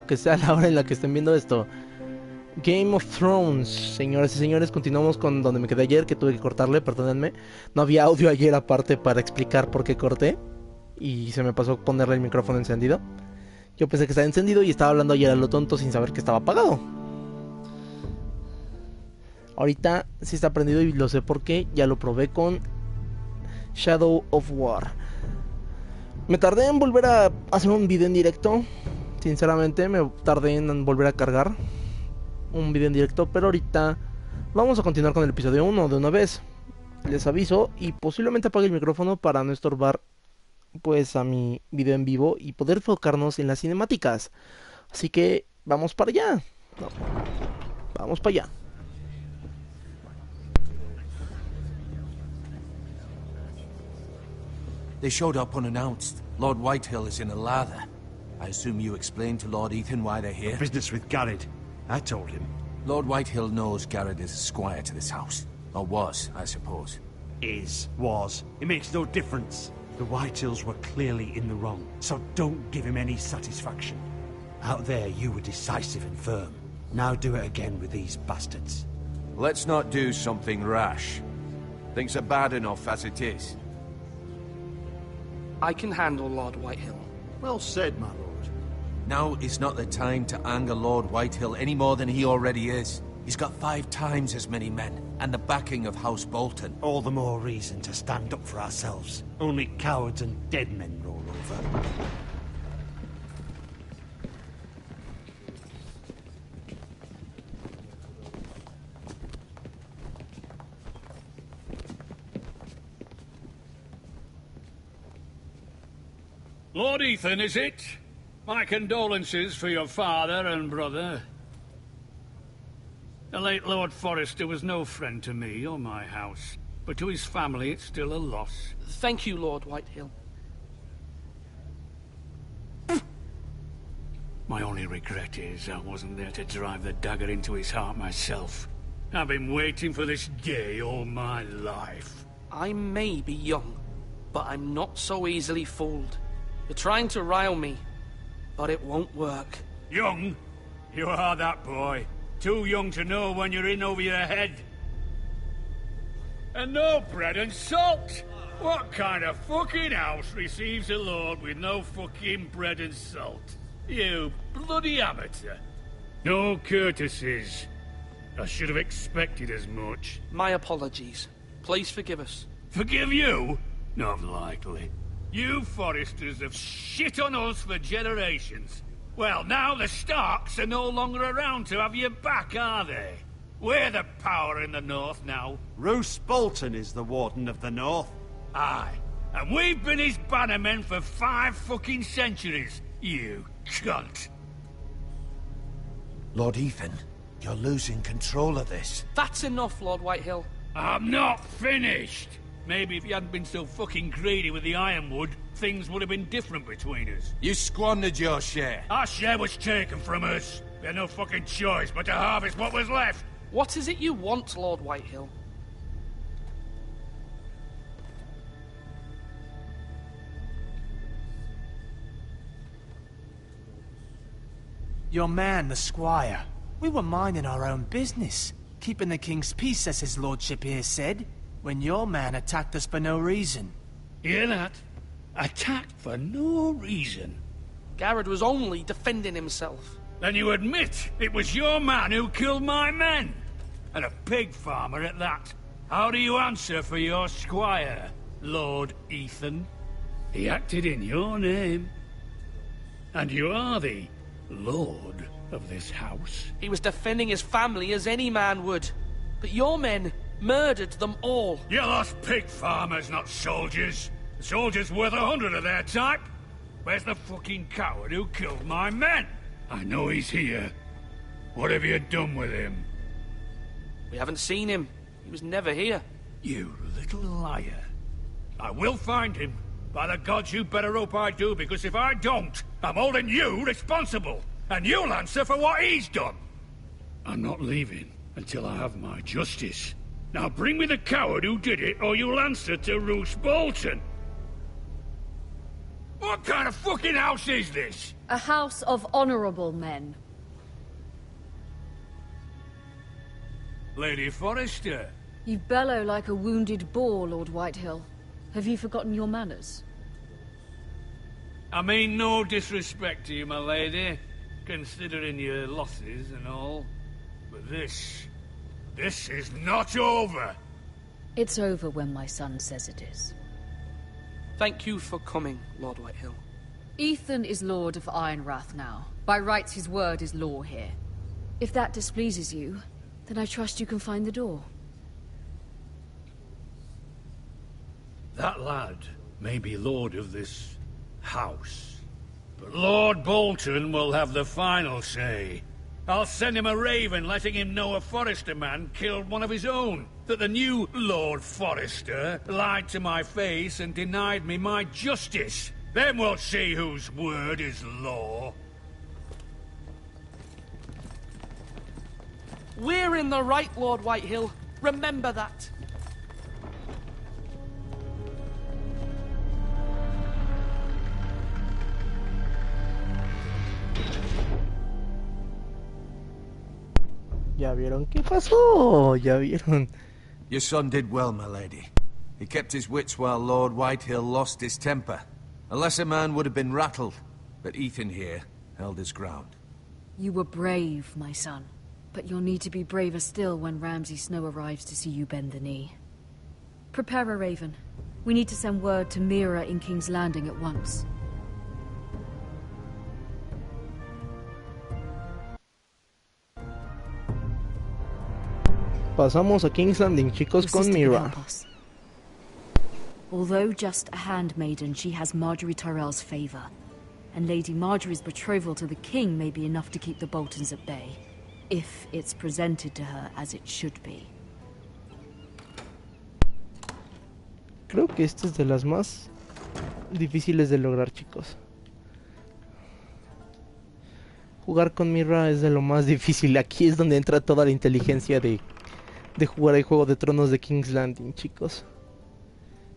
que sea la hora en la que estén viendo esto. Game of Thrones, señoras y señores, continuamos con donde me quedé ayer, que tuve que cortarle, perdónenme. No había audio ayer aparte para explicar por qué corté y se me pasó ponerle el micrófono encendido. Yo pensé que estaba encendido y estaba hablando ayer a lo tonto sin saber que estaba apagado. Ahorita sí está prendido y lo sé porque ya lo probé con Shadow of War. Me tardé en volver a hacer un video en directo. Sinceramente me tardé en volver a cargar un video en directo, pero ahorita vamos a continuar con el episodio 1 de una vez. Les aviso y posiblemente apague el micrófono para no estorbar pues a mi video en vivo y poder enfocarnos en las cinemáticas. Así que vamos para allá. No, vamos para allá. They showed up unannounced. Lord Whitehill is in a lather. I assume you explained to Lord Ethan why they're here? Business with Garrett. I told him. Lord Whitehill knows Garrett is a squire to this house. Or was, I suppose. Was. It makes no difference. The Whitehills were clearly in the wrong, so don't give him any satisfaction. Out there, you were decisive and firm. Now do it again with these bastards. Let's not do something rash. Things are bad enough as it is. I can handle Lord Whitehill. Well said, my lord. Now is not the time to anger Lord Whitehill any more than he already is. He's got 5 times as many men, and the backing of House Bolton. All the more reason to stand up for ourselves. Only cowards and dead men roll over. Lord Ethan, is it? My condolences for your father and brother. The late Lord Forrester was no friend to me or my house, but to his family it's still a loss. Thank you, Lord Whitehill. My only regret is I wasn't there to drive the dagger into his heart myself. I've been waiting for this day all my life. I may be young, but I'm not so easily fooled. You're trying to rile me, but it won't work. Young? You are that boy. Too young to know when you're in over your head. And no bread and salt! What kind of fucking house receives a lord with no fucking bread and salt? You bloody amateur. No courtesies. I should have expected as much. My apologies. Please forgive us. Forgive you? Not likely. You Forresters have shit on us for generations. Well, now the Starks are no longer around to have you back, are they? We're the power in the north now. Roose Bolton is the Warden of the North. Aye. And we've been his bannermen for 5 fucking centuries, you cunt. Lord Ethan, you're losing control of this. That's enough, Lord Whitehill. I'm not finished. Maybe if you hadn't been so fucking greedy with the ironwood, things would have been different between us. You squandered your share. Our share was taken from us. We had no fucking choice but to harvest what was left. What is it you want, Lord Whitehill? Your man, the squire. We were minding our own business, keeping the king's peace, as his lordship here said, when your man attacked us for no reason. Hear that? Attacked for no reason. Garrett was only defending himself. Then you admit it was your man who killed my men? And a pig farmer at that. How do you answer for your squire, Lord Ethan? He acted in your name. And you are the lord of this house. He was defending his family as any man would. But your men murdered them all. You lost pig farmers, not soldiers. The soldiers worth 100 of their type. Where's the fucking coward who killed my men? I know he's here. What have you done with him? We haven't seen him. He was never here. You little liar. I will find him. By the gods, you better hope I do, because if I don't, I'm holding you responsible. And you'll answer for what he's done. I'm not leaving until I have my justice. Now bring me the coward who did it, or you'll answer to Roose Bolton. What kind of fucking house is this? A house of honorable men. Lady Forrester. You bellow like a wounded boar, Lord Whitehill. Have you forgotten your manners? I mean no disrespect to you, my lady, considering your losses and all. But this is not over. It's over when my son says it is. Thank you for coming, Lord Whitehill. Ethan is Lord of Ironrath now. By rights, his word is law here. If that displeases you, then I trust you can find the door. That lad may be lord of this house, but Lord Bolton will have the final say. I'll send him a raven letting him know a Forrester man killed one of his own. That the new Lord Forrester lied to my face and denied me my justice. Then we'll see whose word is law. We're in the right, Lord Whitehill. Remember that. ¿Ya vieron qué pasó? ¿Ya vieron? Your son did well, my lady. He kept his wits while Lord Whitehill lost his temper. A lesser man would have been rattled, but Ethan here held his ground. You were brave, my son. But you'll need to be braver still when Ramsay Snow arrives to see you bend the knee. Prepare a raven. We need to send word to Mira in King's Landing at once. Pasamos a King's Landing, chicos, Your con sister could Mira. help us. Although just a handmaiden, she has Marjorie Tyrell's favor. And Lady Marjorie's betrothal to the king may be enough to keep the Boltons at bay. If it's presented to her as it should be. Creo que esta es de las más difíciles de lograr, chicos. Jugar con Mira es de lo más difícil. Aquí es donde entra toda la inteligencia de jugar el Juego de Tronos de King's Landing, chicos.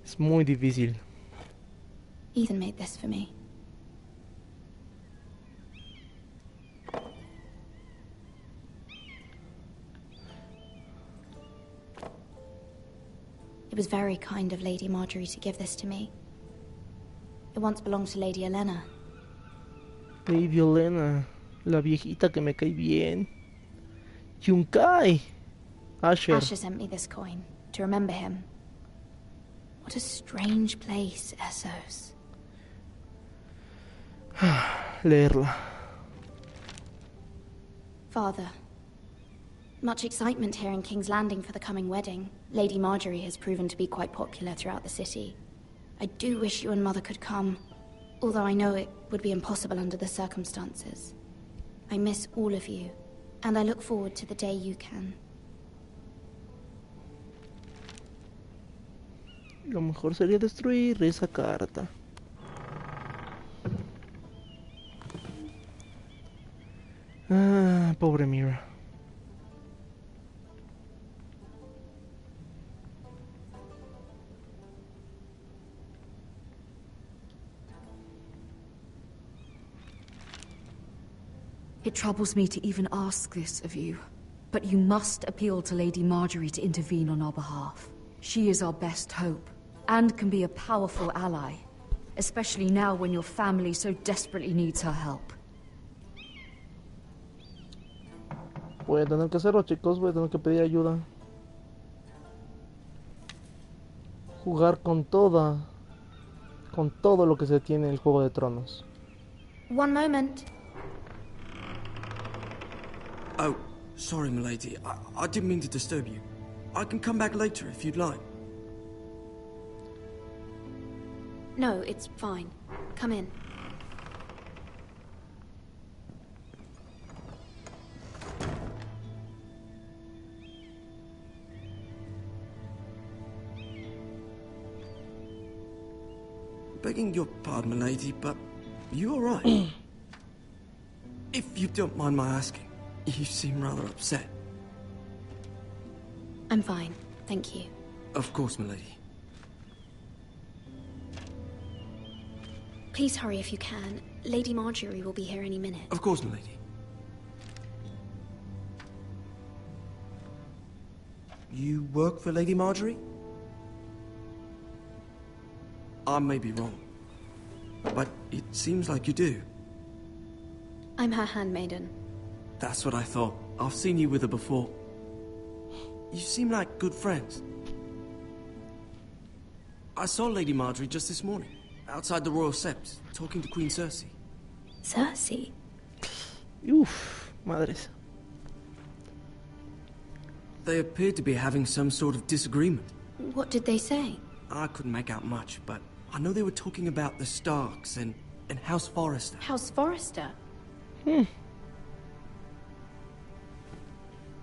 Es muy difícil. Ethan made this for me. It was very kind of Lady Marjorie to give this to me. It once belonged to Lady Olenna. Lady Olenna, la viejita que me cae bien. Yunkai. Asher. Asher sent me this coin to remember him. What a strange place, Essos. Leerla. Father, much excitement here in King's Landing for the coming wedding. Lady Marjorie has proven to be quite popular throughout the city. I do wish you and Mother could come, although I know it would be impossible under the circumstances. I miss all of you, and I look forward to the day you can. Lo mejor sería destruir esa carta. Ah, pobre Mira. It troubles me to even ask this of you, but you must appeal to Lady Marjorie to intervene on our behalf. She is our best hope, and can be a powerful ally, especially now when your family so desperately needs her help. Voy a tener que hacerlo, chicos, voy a tener que pedir ayuda. Jugar con todo lo que se tiene en el Juego de Tronos. One moment. Oh, sorry, milady. I didn't mean to disturb you. I can come back later if you'd like. No, it's fine. Come in. Begging your pardon, milady, but you all right? If you don't mind my asking, you seem rather upset. I'm fine, thank you. Of course, milady. Please hurry if you can. Lady Marjorie will be here any minute. Of course, milady. You work for Lady Marjorie? I may be wrong, but it seems like you do. I'm her handmaiden. That's what I thought. I've seen you with her before. You seem like good friends. I saw Lady Marjorie just this morning, outside the Royal Sept, talking to Queen Cersei. Cersei? Uf, madres. They appeared to be having some sort of disagreement. What did they say? I couldn't make out much, but I know they were talking about the Starks and House Forrester. House Forrester? I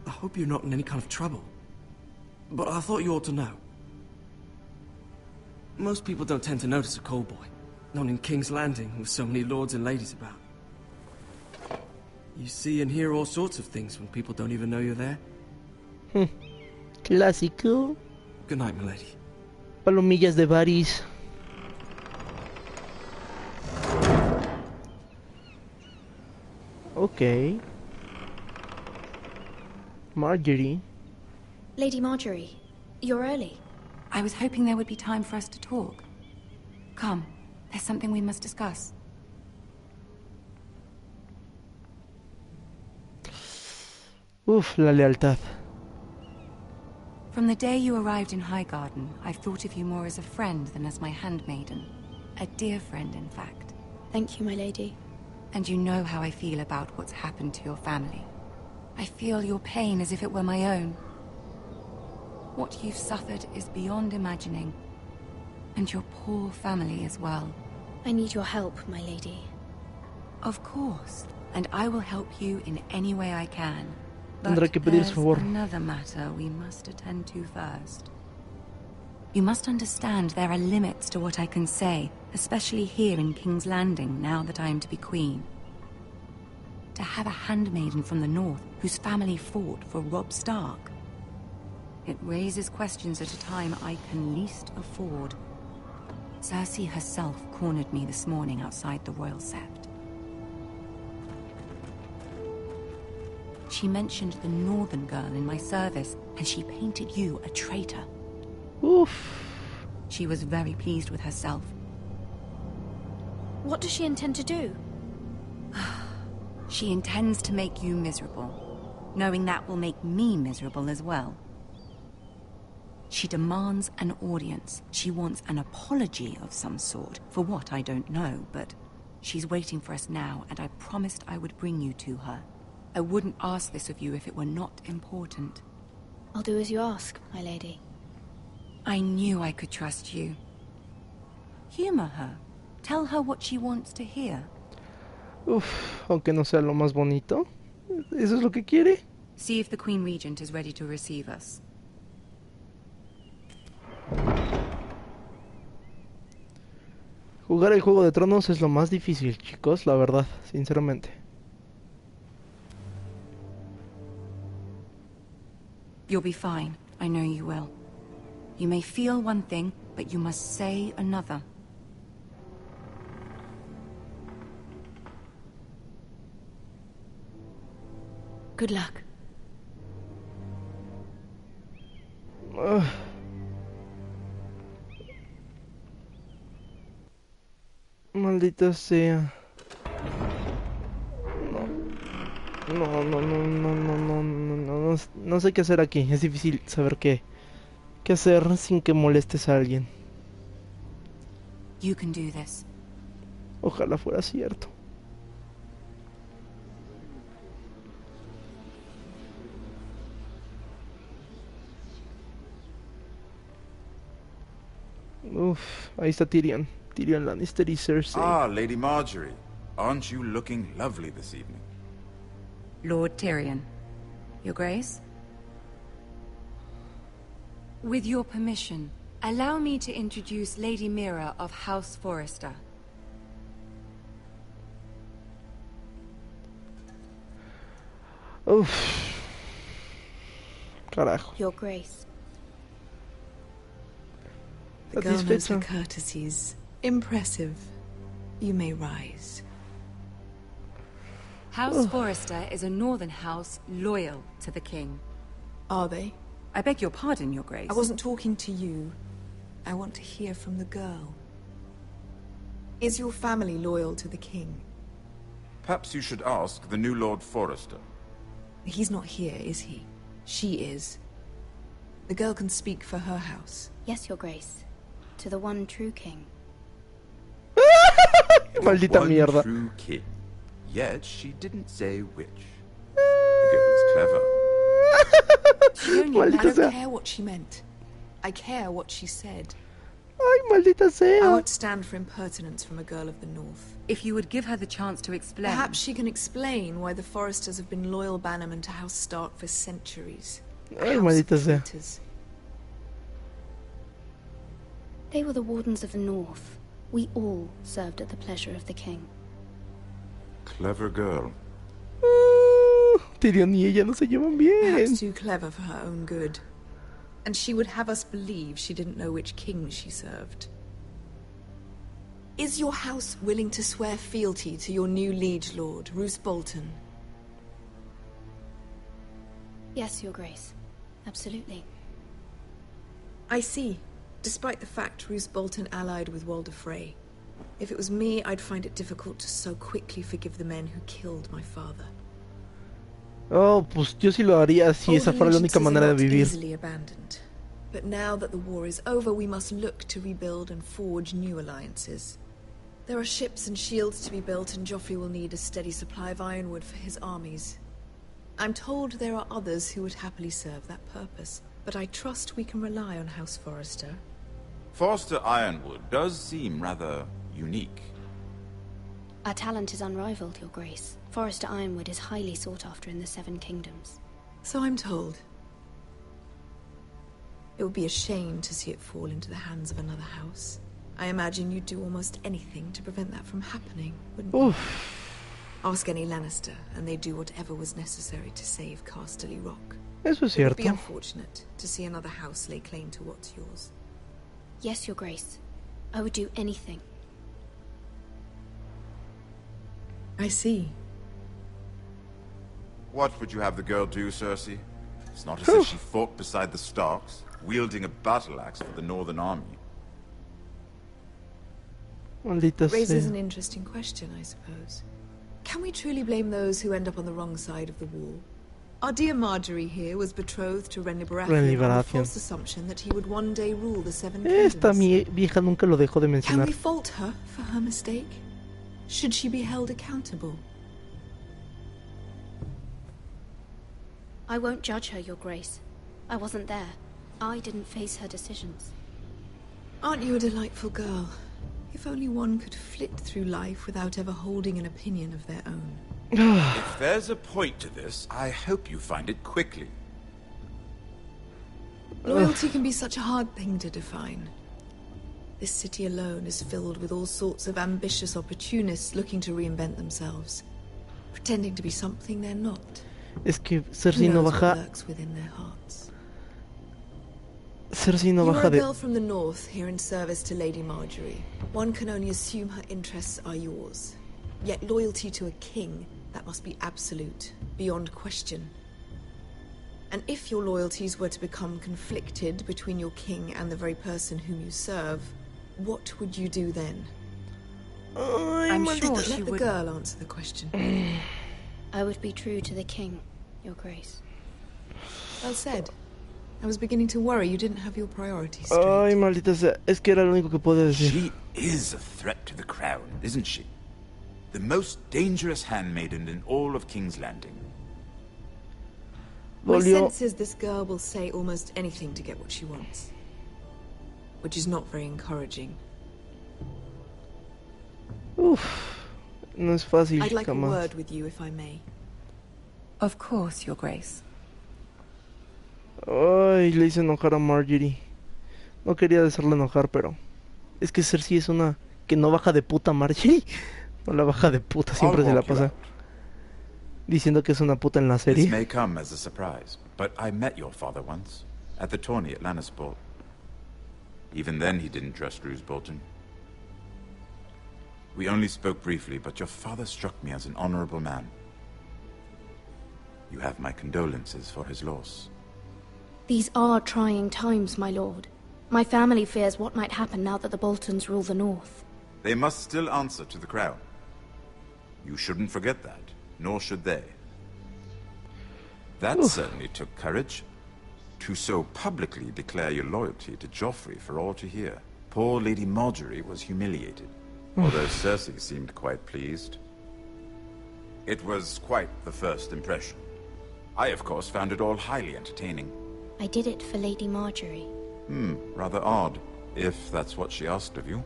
hope you're not in any kind of trouble. But I thought you ought to know. Most people don't tend to notice a call boy. Not in King's Landing, with so many lords and ladies about. You see and hear all sorts of things when people don't even know you're there. Clásico. Good night, milady. Palomillas de Varys. Okay. Marjorie. Lady Marjorie, you're early. I was hoping there would be time for us to talk. Come, there's something we must discuss. Uf, la lealtad. From the day you arrived in Highgarden, I've thought of you more as a friend than as my handmaiden. A dear friend, in fact. Thank you, my lady. And you know how I feel about what's happened to your family. I feel your pain as if it were my own. What you've suffered is beyond imagining. And your poor family as well. I need your help, my lady. Of course. And I will help you in any way I can. Tendré que But pedir su favor. there's another matter we must attend to first. You must understand there are limits to what I can say, especially here in King's Landing, now that I am to be queen. To have a handmaiden from the north whose family fought for Robb Stark. It raises questions at a time I can least afford. Cersei herself cornered me this morning outside the Royal Sept. She mentioned the northern girl in my service, and she painted you a traitor. Oof. She was very pleased with herself. What does she intend to do? She intends to make you miserable, knowing that will make me miserable as well. She demands an audience. She wants an apology of some sort, for what I don't know, but she's waiting for us now, and I promised I would bring you to her. I wouldn't ask this of you if it were not important. I'll do as you ask, my lady. I knew I could trust you. Humor her. Tell her what she wants to hear. Uf, aunque no sea lo más bonito. ¿Eso es lo que quiere? See if the Queen Regent is ready to receive us. Jugar el Juego de Tronos es lo más difícil, chicos, la verdad, sinceramente. You'll be fine. I know you will. You may feel one thing, but you must say another. Good luck. Maldita sea. No sé qué hacer aquí. Es difícil saber qué hacer sin que molestes a alguien. You can do this. Ojalá fuera cierto. Uf, ahí está Tyrion. Tyrion Lannister y Cersei. Ah, Lady Marjorie. Aren't you looking lovely this evening? Lord Tyrion. Your Grace? With your permission, allow me to introduce Lady Mira of House Forrester. Uf. Carajo. Your Grace. The girl knows her Satisfecha. courtesies. Impressive. You may rise. House Forrester is a northern house loyal to the king. Are they? I beg your pardon, Your Grace. I wasn't talking to you. I want to hear from the girl. Is your family loyal to the king? Perhaps you should ask the new Lord Forrester. He's not here, is he? She is. The girl can speak for her house. Yes, Your Grace. To the one true king. Maldita One mierda. true king. Yet she didn't say which. The girl's clever. I don't care what she meant. I care what she said. Ay, maldita sea. I won't stand for impertinence from a girl of the north. If you would give her the chance to explain... Perhaps she can explain why the Forresters have been loyal bannermen to House Stark for centuries. Ay, maldita sea. They were the Wardens of the North. We all served at the pleasure of the king. Clever girl. Tyrion y ella no se llevan bien. Perhaps too clever for her own good. And she would have us believe she didn't know which king she served. Is your house willing to swear fealty to your new liege lord, Roose Bolton? Yes, Your Grace. Absolutely. I see. Despite the fact Roose Bolton allied with Walder Frey. If it was me, I'd find it difficult to so quickly forgive the men who killed my father. Oh, pues yo sí lo haría si esa fuera la única manera de vivir. Easily abandoned. But now that the war is over, we must look to rebuild and forge new alliances. There are ships and shields to be built, and Joffrey will need a steady supply of ironwood for his armies. I'm told there are others who would happily serve that purpose, but I trust we can rely on House Forrester. Forrester Ironwood does seem rather unique. Our talent is unrivaled, Your Grace. Forrester Ironwood is highly sought after in the Seven Kingdoms. So I'm told. It would be a shame to see it fall into the hands of another house. I imagine you'd do almost anything to prevent that from happening, wouldn't you? Ask any Lannister, and they'd do whatever was necessary to save Casterly Rock. Eso es It would be cierto. unfortunate to see another house lay claim to what's yours. Yes, Your Grace. I would do anything. I see. What would you have the girl do, Cersei? It's not as if she fought beside the Starks, wielding a battle axe for the Northern Army. Maldita Raises sea. an interesting question, I suppose. Can we truly blame those who end up on the wrong side of the wall? Our dear Marjorie here was betrothed to Renly Baratheon on the false assumption that he would one day rule the Seven Esta Kingdoms. vieja nunca lo dejó de Can mencionar. we fault her for her mistake? Should she be held accountable? I won't judge her, Your Grace. I wasn't there. I didn't face her decisions. Aren't you a delightful girl? If only one could flit through life without ever holding an opinion of their own. If there's a point to this, I hope you find it quickly. Loyalty can be such a hard thing to define. This city alone is filled with all sorts of ambitious opportunists looking to reinvent themselves, pretending to be something they're not. Es que Cersei Who no knows what baja. lurks within their hearts. Cersei no You're baja a de. girl from the north here in service to Lady Marjorie. One can only assume her interests are yours. Yet loyalty to a king, that must be absolute, beyond question. And if your loyalties were to become conflicted between your king and the very person whom you serve, what would you do then? I'm sure Let she the would... girl answer the question. I would be true to the king, Your Grace. Well said. I was beginning to worry you didn't have your priorities straight. Ay, maldita sea. Es que era lo único que puedo decir. She is a threat to the crown, isn't she? The most dangerous handmaiden in all of King's Landing. My sense is this girl will say almost anything to get what she wants. Which is not very encouraging. Uf, no es fácil, I'd like jamás. a word with you, if I may. Of course, Your Grace. Ay, le hice enojar a Marjorie. No quería hacerle enojar, pero... Es que Cersei es una que no baja de puta Marjorie. No la baja de puta, siempre se la pasa diciendo que es una puta en la This serie. may come as a surprise, but I met your father once, at the tourney at Lannisport. Even then he didn't trust Roose Bolton. We only spoke briefly, but your father struck me as an honorable man. You have my condolences for his loss. These are trying times, my lord. My family fears what might happen now that the Boltons rule the north. They must still answer to the crown. You shouldn't forget that, nor should they. That certainly took courage. To so publicly declare your loyalty to Joffrey for all to hear. Poor Lady Marjorie was humiliated, although Cersei seemed quite pleased. It was quite the first impression. I, of course, found it all highly entertaining. I did it for Lady Marjorie. Rather odd, if that's what she asked of you.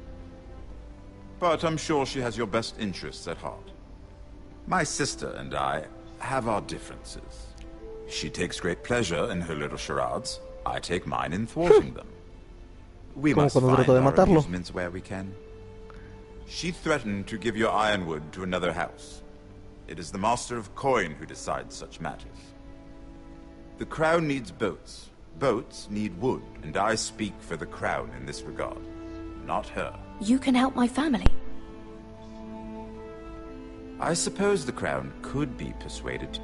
But I'm sure she has your best interests at heart. My sister and I have our differences. She takes great pleasure in her little charades. I take mine in thwarting them. We must find our amusements where we can. She threatened to give your ironwood to another house. It is the Master of Coin who decides such matters. The crown needs boats. Boats need wood, and I speak for the crown in this regard, not her. You can help my family. I suppose the crown could be persuaded.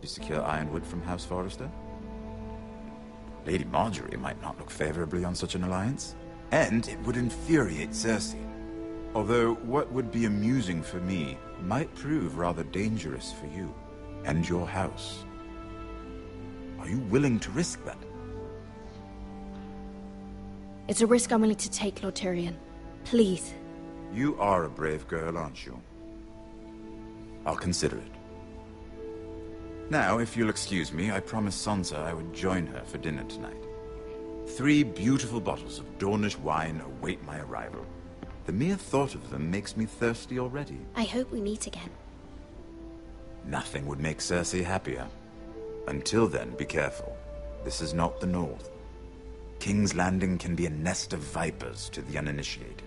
To secure ironwood from House Forrester? Lady Marjorie might not look favorably on such an alliance, and it would infuriate Cersei. Although what would be amusing for me might prove rather dangerous for you and your house. Are you willing to risk that? It's a risk I'm willing to take, Lord Tyrion. Please. You are a brave girl, aren't you? I'll consider it. Now, if you'll excuse me, I promised Sansa I would join her for dinner tonight. 3 beautiful bottles of Dornish wine await my arrival. The mere thought of them makes me thirsty already. I hope we meet again. Nothing would make Cersei happier. Until then, be careful. This is not the North. King's Landing can be a nest of vipers to the uninitiated.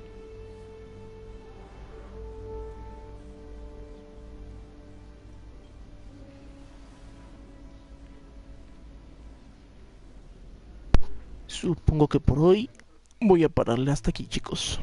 Supongo que por hoy voy a pararle hasta aquí, chicos.